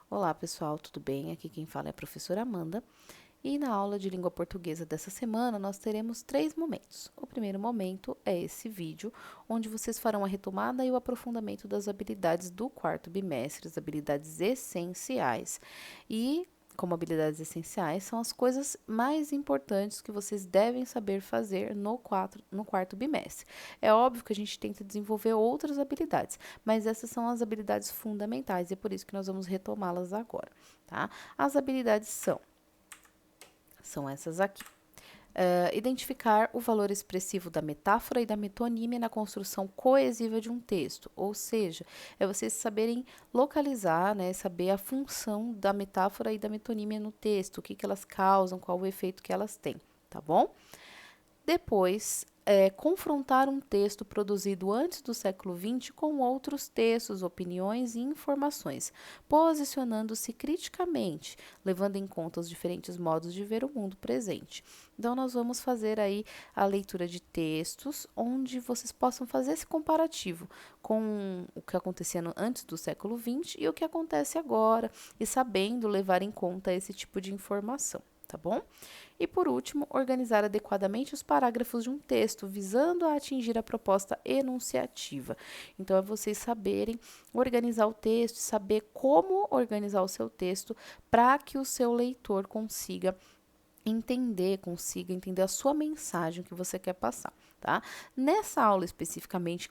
Olá, pessoal, tudo bem? Aqui quem fala é a professora Amanda. E na aula de língua portuguesa dessa semana, nós teremos 3 momentos. O primeiro momento é esse vídeo, onde vocês farão a retomada e o aprofundamento das habilidades do quarto bimestre, as habilidades essenciais. E, como habilidades essenciais, são as coisas mais importantes que vocês devem saber fazer no quarto bimestre. É óbvio que a gente tenta desenvolver outras habilidades, mas essas são as habilidades fundamentais e é por isso que nós vamos retomá-las agora, tá? As habilidades são essas aqui. Identificar o valor expressivo da metáfora e da metonímia na construção coesiva de um texto, ou seja, é vocês saberem localizar, né, saber a função da metáfora e da metonímia no texto, o que elas causam, qual o efeito que elas têm, tá bom? Depois, confrontar um texto produzido antes do século XX com outros textos, opiniões e informações, posicionando-se criticamente, levando em conta os diferentes modos de ver o mundo presente. Então, nós vamos fazer aí a leitura de textos, onde vocês possam fazer esse comparativo com o que acontecia antes do século XX e o que acontece agora, e sabendo levar em conta esse tipo de informação, tá bom? E, por último, organizar adequadamente os parágrafos de um texto, visando a atingir a proposta enunciativa. Então, é vocês saberem organizar o texto, saber como organizar o seu texto para que o seu leitor consiga entender a sua mensagem que você quer passar, tá? Nessa aula especificamente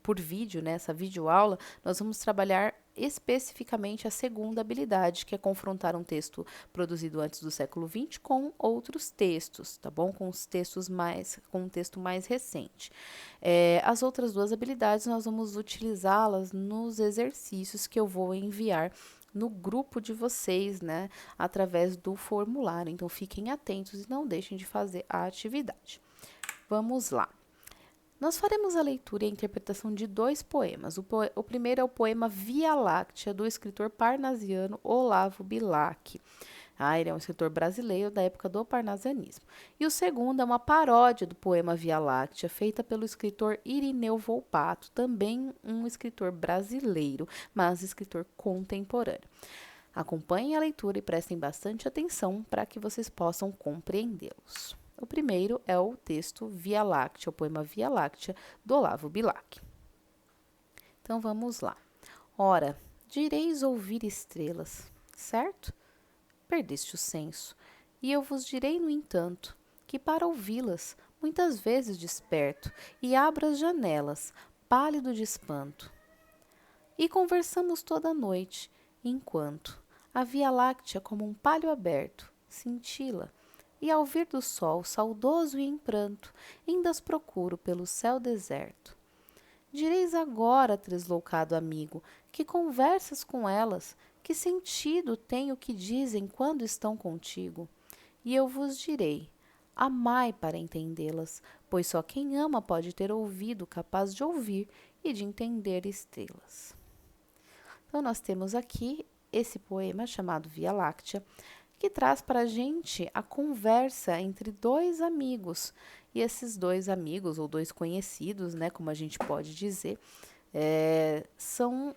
por vídeo, nessa videoaula, nós vamos trabalhar especificamente a segunda habilidade, que é confrontar um texto produzido antes do século XX com outros textos, tá bom? Com um texto mais recente. As outras duas habilidades nós vamos utilizá-las nos exercícios que eu vou enviar no grupo de vocês, né, através do formulário. Então, fiquem atentos e não deixem de fazer a atividade. Vamos lá. Nós faremos a leitura e a interpretação de 2 poemas. O primeiro é o poema Via Láctea, do escritor parnasiano Olavo Bilac. Ele é um escritor brasileiro da época do parnasianismo. E o segundo é uma paródia do poema Via Láctea, feita pelo escritor Irineu Volpato, também um escritor brasileiro, mas escritor contemporâneo. Acompanhem a leitura e prestem bastante atenção para que vocês possam compreendê-los. O primeiro é o texto Via Láctea, o poema Via Láctea, do Olavo Bilac. Então vamos lá. Ora, direis ouvir estrelas, certo? Perdeste o senso, e eu vos direi, no entanto, que para ouvi-las, muitas vezes desperto, e abro as janelas, pálido de espanto. E conversamos toda a noite, enquanto a Via Láctea, como um palho aberto, cintila, e ao vir do sol, saudoso e em pranto, ainda as procuro pelo céu deserto. Direis agora, tresloucado amigo, que conversas com elas, que sentido tem o que dizem quando estão contigo? E eu vos direi: amai para entendê-las, pois só quem ama pode ter ouvido capaz de ouvir e de entender estrelas. Então, nós temos aqui esse poema chamado Via Láctea, que traz para a gente a conversa entre 2 amigos. E esses 2 amigos, ou 2 conhecidos, né, como a gente pode dizer, são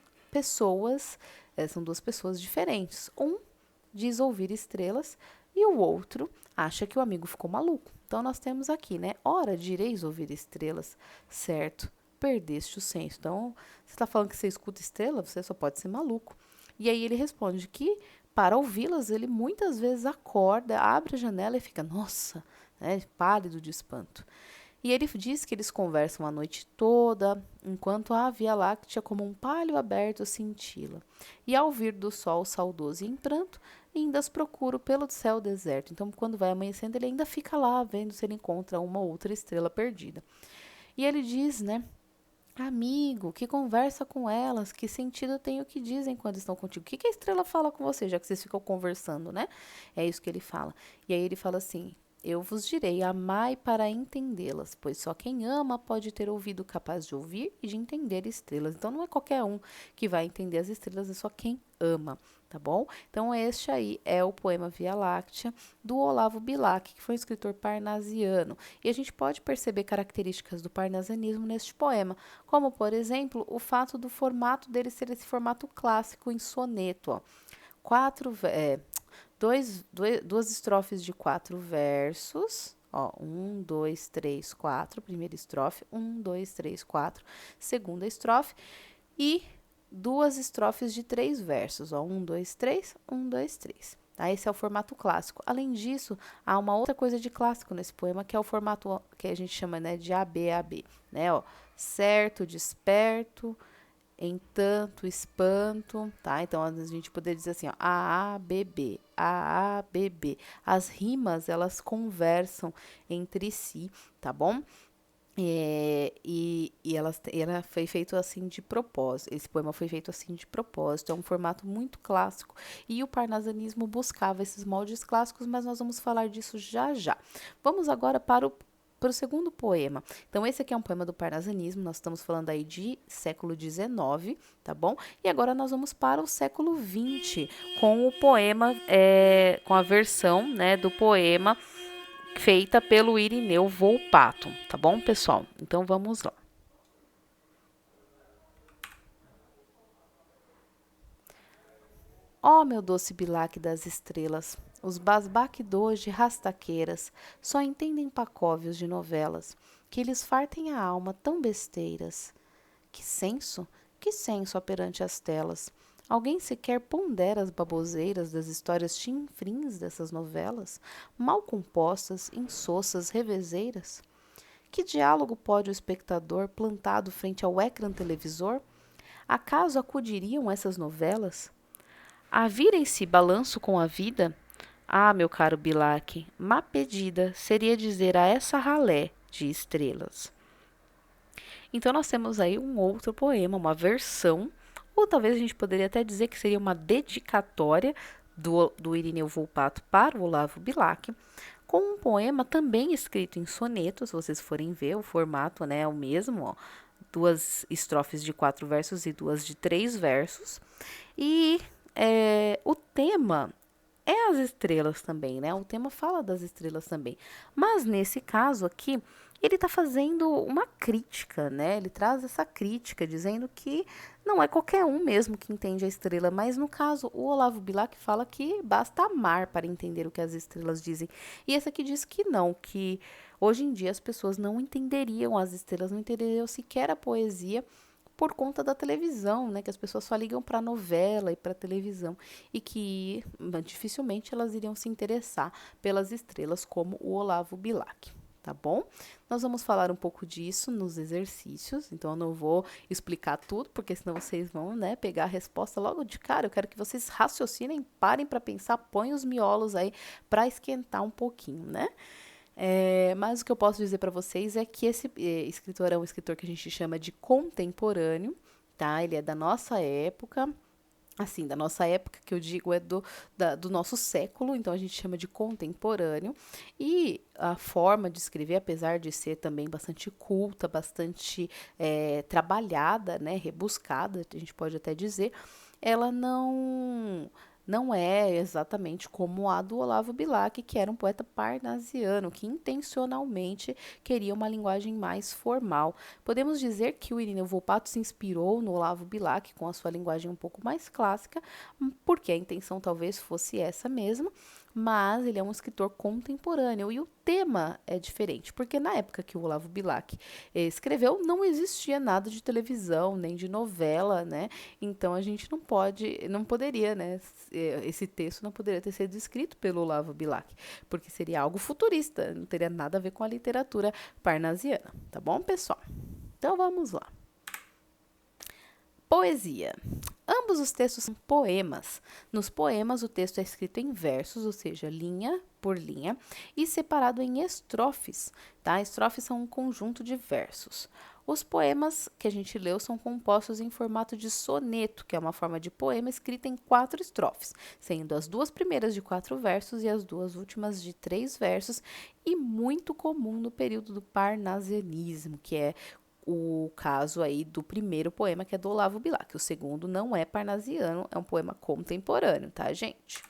são 2 pessoas diferentes. Um diz ouvir estrelas e o outro acha que o amigo ficou maluco. Então, nós temos aqui, né? Ora, direis ouvir estrelas, certo? Perdeste o senso. Então, você está falando que você escuta estrela, você só pode ser maluco. E aí ele responde que, para ouvi-las, ele muitas vezes acorda, abre a janela e fica, nossa, né, pálido de espanto. E ele diz que eles conversam a noite toda, enquanto a Via Láctea, como um palho aberto, cintila. E ao vir do sol saudoso e em pranto, ainda as procuro pelo céu deserto. Então, quando vai amanhecendo, ele ainda fica lá, vendo se ele encontra uma outra estrela perdida. E ele diz, né? Amigo, que conversa com elas, que sentido tem o que dizem quando estão contigo? O que a estrela fala com você, já que vocês ficam conversando, né? É isso que ele fala. E aí ele fala assim: eu vos direi, amai para entendê-las, pois só quem ama pode ter ouvido capaz de ouvir e de entender estrelas. Então não é qualquer um que vai entender as estrelas, é só quem ama, tá bom? Então este aí é o poema Via Láctea do Olavo Bilac, que foi um escritor parnasiano. E a gente pode perceber características do parnasianismo neste poema, como, por exemplo, o fato do formato dele ser esse formato clássico em soneto, ó. duas estrofes de 4 versos. Ó, 1, 2, 3, 4, primeira estrofe, 1, 2, 3, 4, segunda estrofe, e duas estrofes de 3 versos, ó, 1, 2, 3, 1, 2, 3. Tá? Esse é o formato clássico. Além disso, há uma outra coisa de clássico nesse poema, que é o formato que a gente chama, né, de ABAB, né, ó, certo, desperto, entanto, espanto, tá? Então, a gente poderia dizer assim, ó, AABB, AABB. As rimas, elas conversam entre si, tá bom? Ela foi feito assim de propósito. Esse poema foi feito assim de propósito. É um formato muito clássico. E o parnasianismo buscava esses moldes clássicos, mas nós vamos falar disso já já. Vamos agora para o segundo poema. Então, esse aqui é um poema do parnasianismo. Nós estamos falando aí de século XIX, tá bom? E agora nós vamos para o século XX, com o poema, com a versão, né, do poema feita pelo Irineu Volpato, tá bom, pessoal? Então vamos lá. Ó, meu doce bilac das estrelas, os basbaque d'hoje rastaqueiras só entendem pacóvios de novelas, que lhes fartem a alma tão besteiras. Que senso perante as telas. Alguém sequer pondera as baboseiras das histórias chinfrins dessas novelas, mal compostas, insossas, revezeiras? Que diálogo pode o espectador, plantado frente ao ecrã televisor? Acaso acudiriam essas novelas? A virem-se balanço com a vida? Ah, meu caro Bilac, má pedida seria dizer a essa ralé de estrelas. Então, nós temos aí um outro poema, uma versão, ou talvez a gente poderia até dizer que seria uma dedicatória do Irineu Volpato para o Olavo Bilac, com um poema também escrito em soneto. Se vocês forem ver, o formato, né, é o mesmo, ó, 2 estrofes de 4 versos e 2 de 3 versos. E o tema é as estrelas também, né? O tema fala das estrelas também. Mas nesse caso aqui, ele está fazendo uma crítica, né? Ele traz essa crítica, dizendo que não é qualquer um mesmo que entende a estrela, mas no caso, o Olavo Bilac fala que basta amar para entender o que as estrelas dizem. E esse aqui diz que não, que hoje em dia as pessoas não entenderiam as estrelas, não entenderiam sequer a poesia por conta da televisão, né, que as pessoas só ligam para novela e para televisão e que dificilmente elas iriam se interessar pelas estrelas como o Olavo Bilac. Tá bom? Nós vamos falar um pouco disso nos exercícios, então eu não vou explicar tudo, porque senão vocês vão, né, pegar a resposta logo de cara. Eu quero que vocês raciocinem, parem para pensar, põem os miolos aí para esquentar um pouquinho, né? Mas o que eu posso dizer para vocês é que esse escritor é um escritor que a gente chama de contemporâneo, tá? Ele é da nossa época. Assim, da nossa época, que eu digo é do nosso século, então a gente chama de contemporâneo. E a forma de escrever, apesar de ser também bastante culta, bastante trabalhada, né, rebuscada, a gente pode até dizer, ela não é exatamente como a do Olavo Bilac, que era um poeta parnasiano, que intencionalmente queria uma linguagem mais formal. Podemos dizer que o Irineu Volpato se inspirou no Olavo Bilac com a sua linguagem um pouco mais clássica, porque a intenção talvez fosse essa mesmo, mas ele é um escritor contemporâneo e o tema é diferente, porque na época que o Olavo Bilac escreveu, não existia nada de televisão, nem de novela, né? Então a gente não poderia, né? Esse texto não poderia ter sido escrito pelo Olavo Bilac, porque seria algo futurista, não teria nada a ver com a literatura parnasiana, tá bom, pessoal? Então vamos lá. Poesia. Ambos os textos são poemas. Nos poemas, o texto é escrito em versos, ou seja, linha por linha, e separado em estrofes, tá? Estrofes são um conjunto de versos. Os poemas que a gente leu são compostos em formato de soneto, que é uma forma de poema escrita em 4 estrofes, sendo as 2 primeiras de 4 versos e as 2 últimas de 3 versos, e muito comum no período do parnasianismo, que é o caso aí do primeiro poema, que é do Olavo Bilac. O segundo não é parnasiano, é um poema contemporâneo, tá, gente?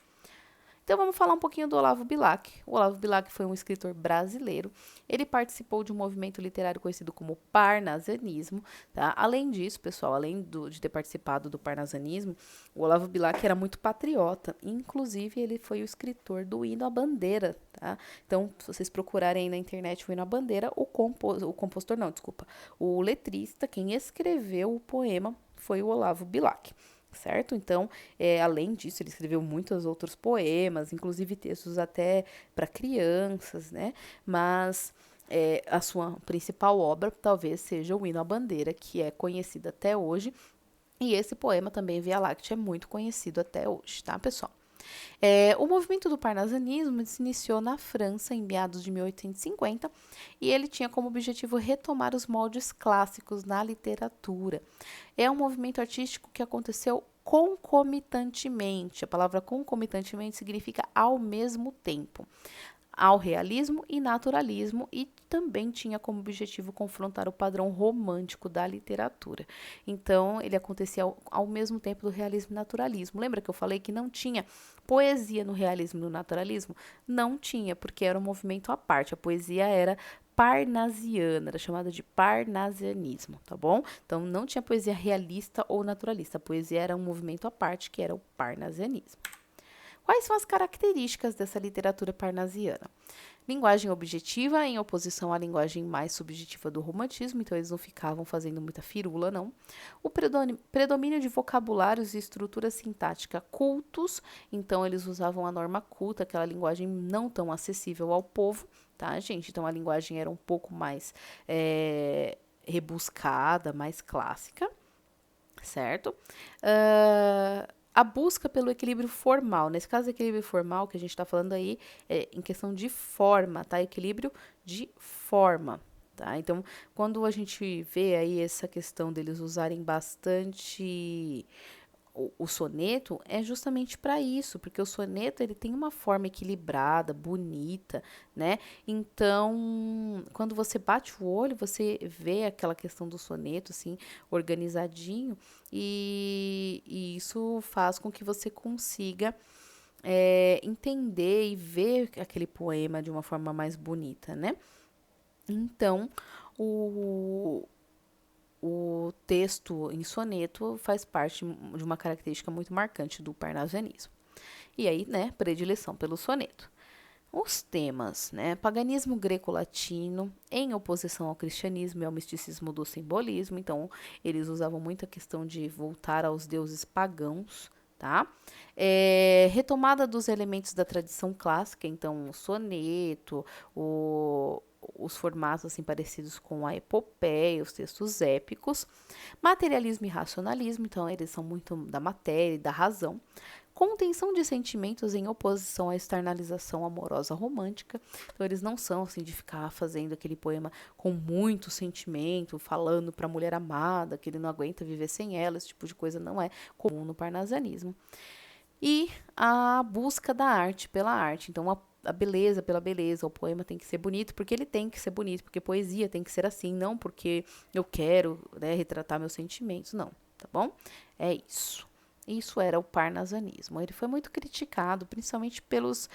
Então, vamos falar um pouquinho do Olavo Bilac. O Olavo Bilac foi um escritor brasileiro. Ele participou de um movimento literário conhecido como parnasianismo, tá? Além disso, pessoal, de ter participado do parnasianismo, o Olavo Bilac era muito patriota. Inclusive, ele foi o escritor do Hino à Bandeira, tá? Então, se vocês procurarem aí na internet o Hino à Bandeira, o letrista, quem escreveu o poema foi o Olavo Bilac. Certo? Então, além disso, ele escreveu muitos outros poemas, inclusive textos até para crianças, né? Mas a sua principal obra talvez seja o Hino à Bandeira, que é conhecido até hoje. E esse poema também, Via Láctea, é muito conhecido até hoje, tá, pessoal? O movimento do parnasianismo se iniciou na França em meados de 1850 e ele tinha como objetivo retomar os moldes clássicos na literatura. É um movimento artístico que aconteceu concomitantemente. A palavra concomitantemente significa ao mesmo tempo, ao realismo e naturalismo, e também tinha como objetivo confrontar o padrão romântico da literatura. Então, ele acontecia ao mesmo tempo do realismo e naturalismo. Lembra que eu falei que não tinha poesia no realismo e no naturalismo? Não tinha, porque era um movimento à parte. A poesia era parnasiana, era chamada de parnasianismo, tá bom? Então, não tinha poesia realista ou naturalista. A poesia era um movimento à parte, que era o parnasianismo. Quais são as características dessa literatura parnasiana? Linguagem objetiva em oposição à linguagem mais subjetiva do romantismo, então eles não ficavam fazendo muita firula, não. O predomínio de vocabulários e estrutura sintática cultos, então eles usavam a norma culta, aquela linguagem não tão acessível ao povo, tá, gente? Então a linguagem era um pouco mais rebuscada, mais clássica, certo? A busca pelo equilíbrio formal. Nesse caso, equilíbrio formal que a gente está falando aí é em questão de forma, tá? Equilíbrio de forma, tá? Então, quando a gente vê aí essa questão deles usarem bastante o soneto, é justamente para isso, porque o soneto ele tem uma forma equilibrada, bonita, né? Então, quando você bate o olho, você vê aquela questão do soneto, assim, organizadinho, e isso faz com que você consiga entender e ver aquele poema de uma forma mais bonita, né? Então, o texto em soneto faz parte de uma característica muito marcante do parnasianismo. E aí, né, predileção pelo soneto. Os temas, né, paganismo greco-latino em oposição ao cristianismo e ao misticismo do simbolismo, então eles usavam muito a questão de voltar aos deuses pagãos, tá? Retomada dos elementos da tradição clássica, então o soneto, os formatos assim parecidos com a epopeia, os textos épicos, materialismo e racionalismo, então eles são muito da matéria e da razão, contenção de sentimentos em oposição à externalização amorosa romântica, então eles não são assim de ficar fazendo aquele poema com muito sentimento, falando para a mulher amada que ele não aguenta viver sem ela, esse tipo de coisa não é comum no parnasianismo. E a busca da arte pela arte, então a beleza pela beleza, o poema tem que ser bonito porque ele tem que ser bonito, porque poesia tem que ser assim, não porque eu quero, né, retratar meus sentimentos, não, tá bom? É isso. Isso era o parnasianismo. Ele foi muito criticado, principalmente pelos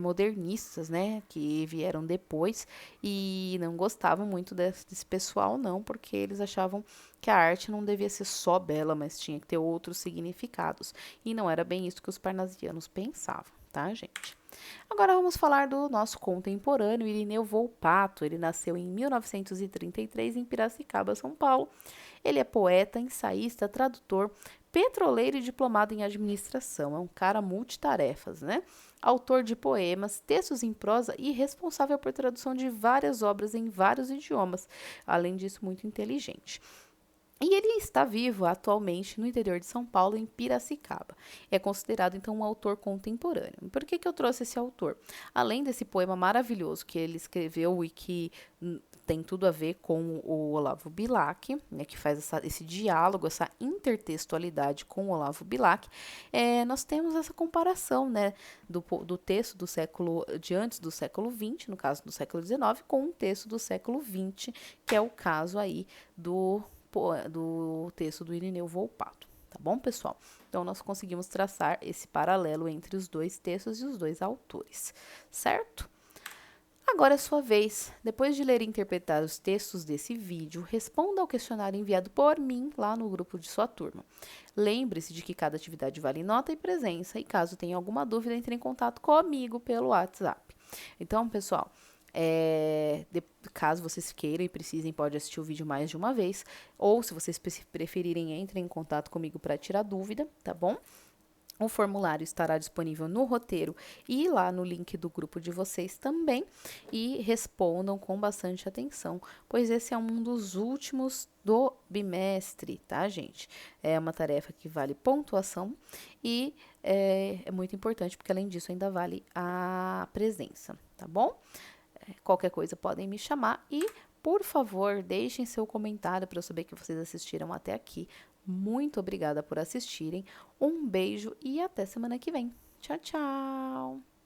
modernistas, né, que vieram depois e não gostavam muito desse pessoal, não, porque eles achavam que a arte não devia ser só bela, mas tinha que ter outros significados. E não era bem isso que os parnasianos pensavam, tá, gente? Agora vamos falar do nosso contemporâneo, Irineu Volpato. Ele nasceu em 1933 em Piracicaba, São Paulo. Ele é poeta, ensaísta, tradutor, petroleiro e diplomado em administração. É um cara multitarefas, né? Autor de poemas, textos em prosa e responsável por tradução de várias obras em vários idiomas. Além disso, muito inteligente. E ele está vivo atualmente no interior de São Paulo, em Piracicaba. É considerado, então, um autor contemporâneo. Por que eu trouxe esse autor? Além desse poema maravilhoso que ele escreveu e que tem tudo a ver com o Olavo Bilac, né, que faz esse diálogo, essa intertextualidade com o Olavo Bilac, nós temos essa comparação, né, do texto do século de antes do século XX, no caso do século XIX, com um texto do século XX, que é o caso aí do texto do Irineu Volpato, tá bom, pessoal? Então, nós conseguimos traçar esse paralelo entre os dois textos e os dois autores, certo? Agora é sua vez. Depois de ler e interpretar os textos desse vídeo, responda ao questionário enviado por mim lá no grupo de sua turma. Lembre-se de que cada atividade vale nota e presença, e caso tenha alguma dúvida, entre em contato comigo pelo WhatsApp. Então, pessoal, caso vocês queiram e precisem, pode assistir o vídeo mais de uma vez, ou se vocês preferirem, entrem em contato comigo para tirar dúvida, tá bom? O formulário estará disponível no roteiro e lá no link do grupo de vocês também. E respondam com bastante atenção, pois esse é um dos últimos do bimestre, tá, gente? É uma tarefa que vale pontuação e é muito importante, porque além disso ainda vale a presença, tá bom? Qualquer coisa podem me chamar e, por favor, deixem seu comentário para eu saber que vocês assistiram até aqui. Muito obrigada por assistirem. Um beijo e até semana que vem. Tchau, tchau!